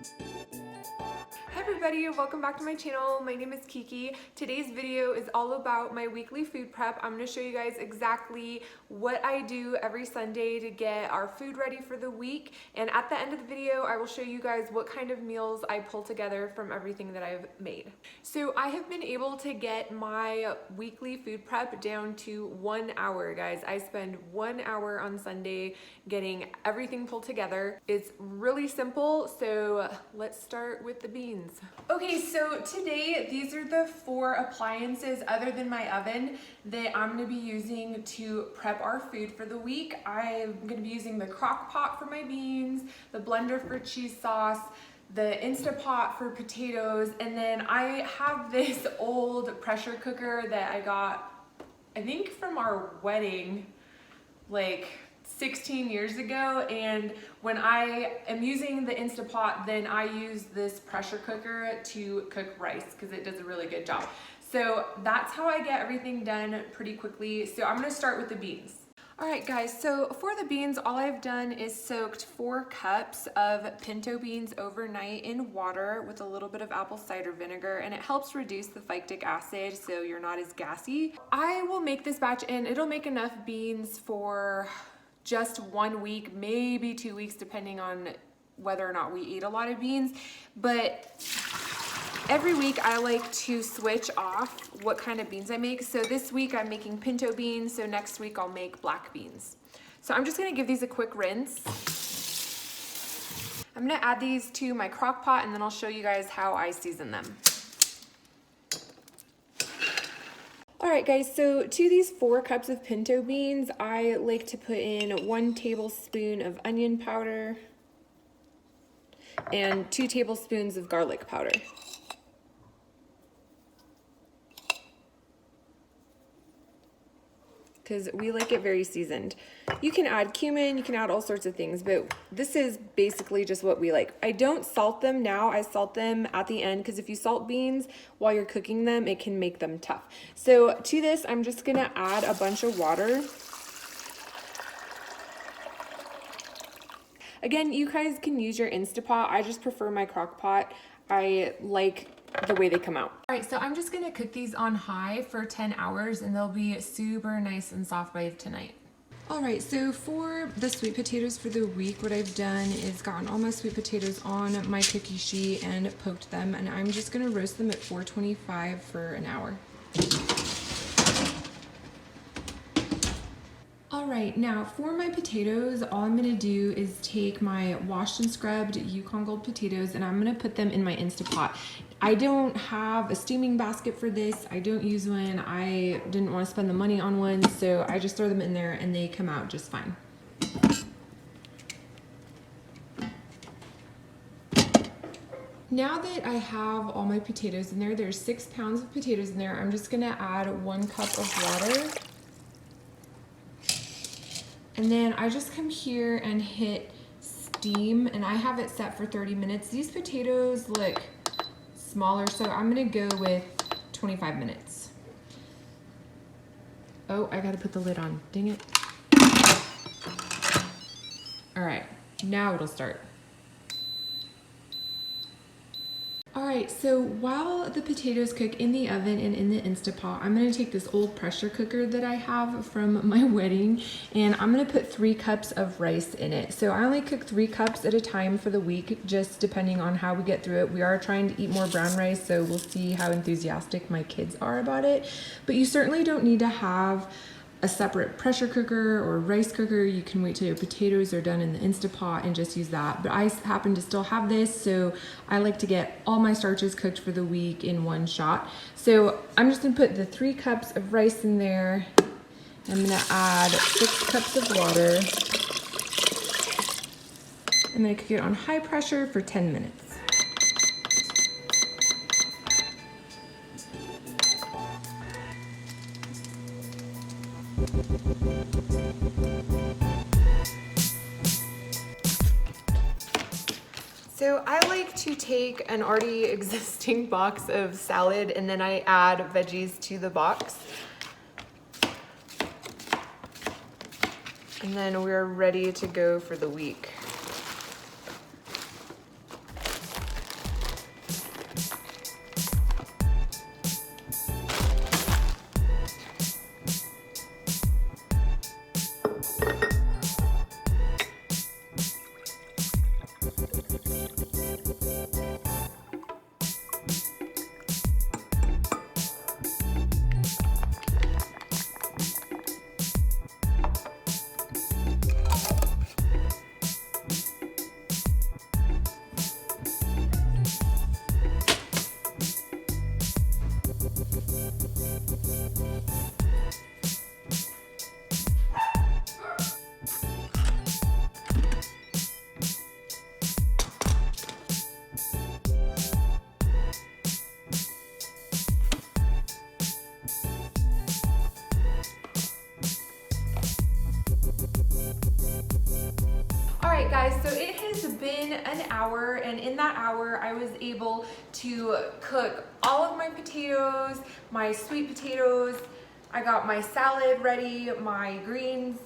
Hi everybody, welcome back to my channel. My name is Kiki. Today's video is all about my weekly food prep. I'm going to show you guys exactly what I do every Sunday to get our food ready for the week. And at the end of the video, I will show you guys what kind of meals I pull together from everything that I've made. So I have been able to get my weekly food prep down to 1 hour, guys. I spend 1 hour on Sunday getting everything pulled together. It's really simple, so let's start with the beans. Okay, so today these are the 4 appliances other than my oven that I'm gonna be using to prep our food for the week. I'm gonna be using the Crockpot for my beans, the blender for cheese sauce, the Instantpot for potatoes, and then I have this old pressure cooker that I got, I think from our wedding, like 16 years ago, and when I am using the Instantpot, then I use this pressure cooker to cook rice because it does a really good job. So that's how I get everything done pretty quickly. So I'm gonna start with the beans. All right guys, so for the beans, all I've done is soaked 4 cups of pinto beans overnight in water with a little bit of apple cider vinegar, and it helps reduce the phytic acid so you're not as gassy. I will make this batch and it'll make enough beans for just 1 week, maybe 2 weeks, depending on whether or not we eat a lot of beans. But every week I like to switch off what kind of beans I make. So this week I'm making pinto beans, so next week I'll make black beans. So I'm just gonna give these a quick rinse. I'm gonna add these to my crock pot and then I'll show you guys how I season them. All right guys, so to these 4 cups of pinto beans, I like to put in 1 tablespoon of onion powder and 2 tablespoons of garlic powder. Because we like it very seasoned. You can add cumin, you can add all sorts of things, but this is basically just what we like. I don't salt them now, I salt them at the end, because if you salt beans while you're cooking them, it can make them tough. So to this, I'm just gonna add a bunch of water. Again, you guys can use your Instantpot. I just prefer my crock pot. I like the way they come out. All right, so I'm just gonna cook these on high for 10 hours and they'll be super nice and soft by tonight. All right, so for the sweet potatoes for the week, what I've done is gotten all my sweet potatoes on my cookie sheet and poked them, and I'm just gonna roast them at 425 for an hour. All right, now for my potatoes, all I'm gonna do is take my washed and scrubbed Yukon Gold potatoes and I'm gonna put them in my Instantpot. I don't have a steaming basket for this. I don't use one. I didn't want to spend the money on one, so I just throw them in there and they come out just fine. Now that I have all my potatoes in there, there's 6 pounds of potatoes in there, I'm just gonna add 1 cup of water. And then I just come here and hit steam, and I have it set for 30 minutes. These potatoes look smaller, so I'm gonna go with 25 minutes. Oh, I gotta put the lid on, dang it. All right, now it'll start. All right, so while the potatoes cook in the oven and in the Instantpot, I'm gonna take this old pressure cooker that I have from my wedding and I'm gonna put 3 cups of rice in it. So I only cook 3 cups at a time for the week, just depending on how we get through it. We are trying to eat more brown rice, so we'll see how enthusiastic my kids are about it. But you certainly don't need to have a separate pressure cooker or rice cooker. You can wait till your potatoes are done in the Instantpot and just use that. But I happen to still have this, so I like to get all my starches cooked for the week in one shot. So I'm just gonna put the 3 cups of rice in there. I'm gonna add 6 cups of water. I'm gonna cook it on high pressure for 10 minutes. So I like to take an already existing box of salad and then I add veggies to the box. And then we're ready to go for the week. Alright guys, so it has been an hour, and in that hour I was able to cook all of my potatoes, my sweet potatoes. I got my salad ready, my greens.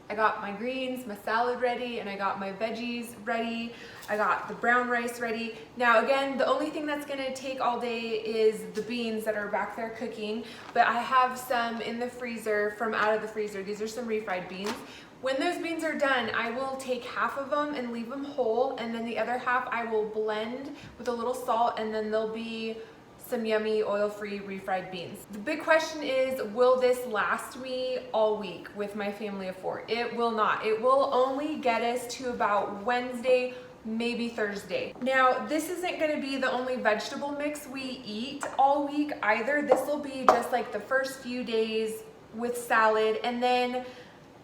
I got my greens, my salad ready, and I got my veggies ready. I got the brown rice ready. Now again, the only thing that's gonna take all day is the beans that are back there cooking, but I have some in the freezer from out of the freezer. These are some refried beans. When those beans are done, I will take half of them and leave them whole, and then the other half I will blend with a little salt, and then there'll be some yummy oil-free refried beans. The big question is, will this last me all week with my family of 4? It will not. It will only get us to about Wednesday, maybe Thursday. Now, this isn't gonna be the only vegetable mix we eat all week either. This will be just like the first few days with salad, and then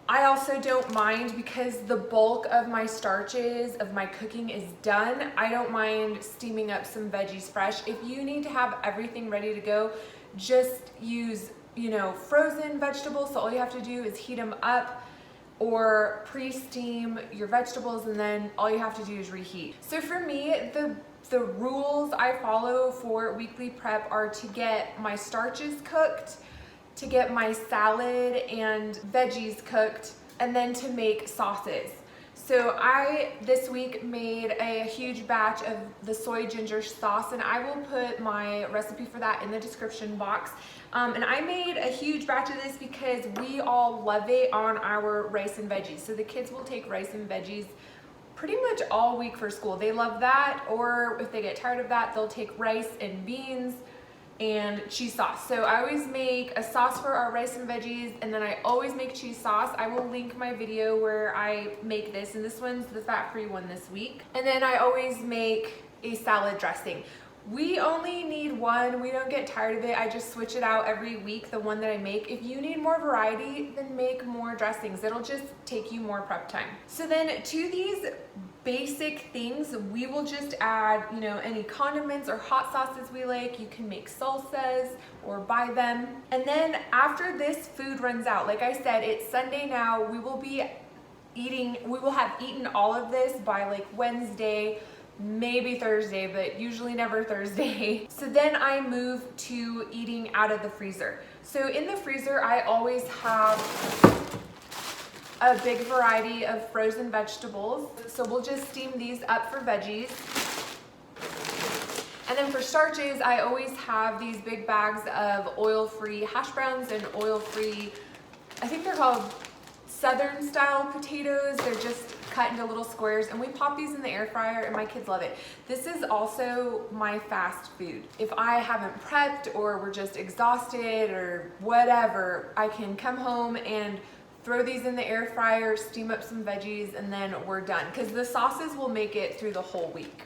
I also don't mind, because the bulk of my starches of my cooking is done. I don't mind steaming up some veggies fresh. If you need to have everything ready to go, just use, frozen vegetables. So all you have to do is heat them up or pre-steam your vegetables, and then all you have to do is reheat. So for me, the rules I follow for weekly prep are to get my starches cooked, to get my salad and veggies cooked, and then to make sauces. So I, this week, made a huge batch of the soy ginger sauce, and I will put my recipe for that in the description box. And I made a huge batch of this because we all love it on our rice and veggies. So the kids will take rice and veggies pretty much all week for school. They love that, or if they get tired of that, they'll take rice and beans and cheese sauce. So I always make a sauce for our rice and veggies, and then I always make cheese sauce. I will link my video where I make this, and this one's the fat-free one this week. And then I always make a salad dressing. We only need one. We don't get tired of it. I just switch it out every week, the one that I make. If you need more variety, then make more dressings. It'll just take you more prep time. So then to these basic things, we will just add, any condiments or hot sauces we like. You can make salsas or buy them. And then after this food runs out, like I said, it's Sunday now. We will have eaten all of this by like Wednesday, maybe Thursday, but usually never Thursday. So then I move to eating out of the freezer. So in the freezer, I always have a big variety of frozen vegetables. So we'll just steam these up for veggies. And then for starches, I always have these big bags of oil-free hash browns and oil-free, I think they're called Southern style potatoes. They're just cut into little squares, and we pop these in the air fryer, and my kids love it. This is also my fast food. If I haven't prepped, or we're just exhausted or whatever, I can come home and throw these in the air fryer, steam up some veggies, and then we're done. Because the sauces will make it through the whole week.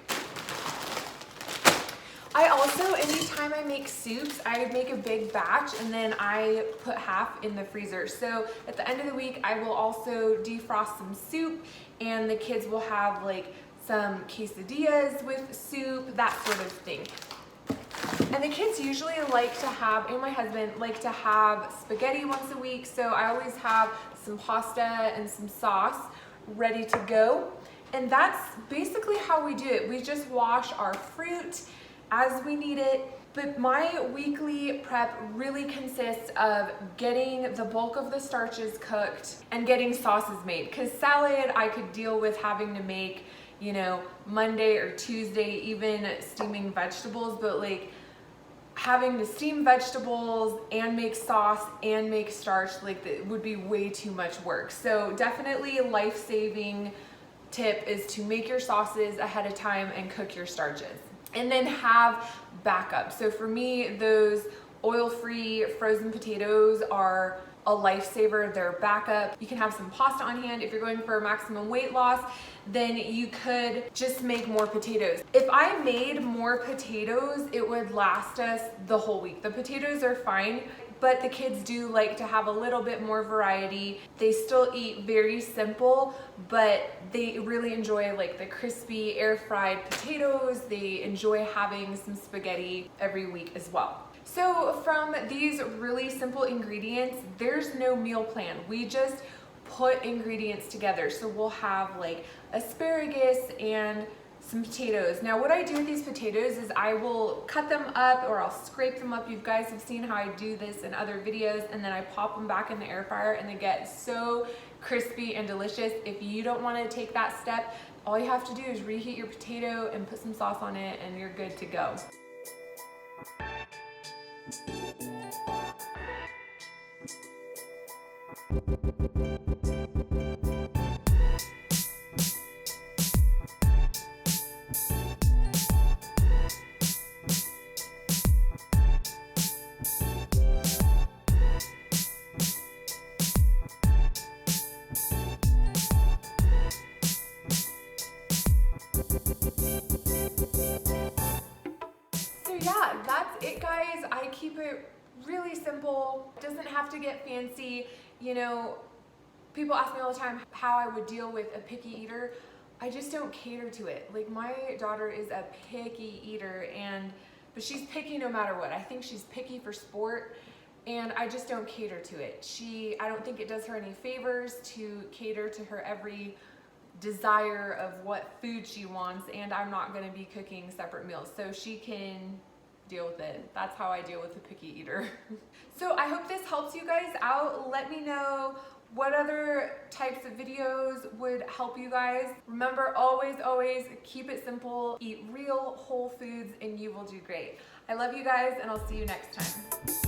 I also, anytime I make soups, I make a big batch, and then I put half in the freezer. So at the end of the week, I will also defrost some soup, and the kids will have like some quesadillas with soup, that sort of thing. And the kids usually like to have, and my husband like to have, spaghetti once a week. So I always have some pasta and some sauce ready to go. And that's basically how we do it. We just wash our fruit as we need it. But my weekly prep really consists of getting the bulk of the starches cooked and getting sauces made. Because salad, I could deal with having to make, Monday or Tuesday, even steaming vegetables, but like having to steam vegetables and make sauce and make starch, like it would be way too much work. So definitely a life-saving tip is to make your sauces ahead of time and cook your starches. And then have backup. So for me, those oil-free frozen potatoes are a lifesaver. They're backup. You can have some pasta on hand. If you're going for maximum weight loss, then you could just make more potatoes. If I made more potatoes, it would last us the whole week. The potatoes are fine, but the kids do like to have a little bit more variety. They still eat very simple, but they really enjoy like the crispy air fried potatoes. They enjoy having some spaghetti every week as well. So from these really simple ingredients, there's no meal plan. We just put ingredients together. So we'll have like asparagus and some potatoes. Now what I do with these potatoes is I will cut them up or I'll scrape them up. You guys have seen how I do this in other videos, and then I pop them back in the air fryer and they get so crispy and delicious. If you don't want to take that step, all you have to do is reheat your potato and put some sauce on it and you're good to go. Yeah, that's it guys. I keep it really simple. It doesn't have to get fancy. You know, people ask me all the time how I would deal with a picky eater. I just don't cater to it. Like my daughter is a picky eater, but she's picky no matter what. I think she's picky for sport, and I just don't cater to it. I don't think it does her any favors to cater to her every desire of what food she wants, and I'm not going to be cooking separate meals, so she can deal with it. That's how I deal with a picky eater. So I hope this helps you guys out. Let me know what other types of videos would help you guys. Remember, always keep it simple, eat real whole foods, and you will do great. I love you guys, and I'll see you next time.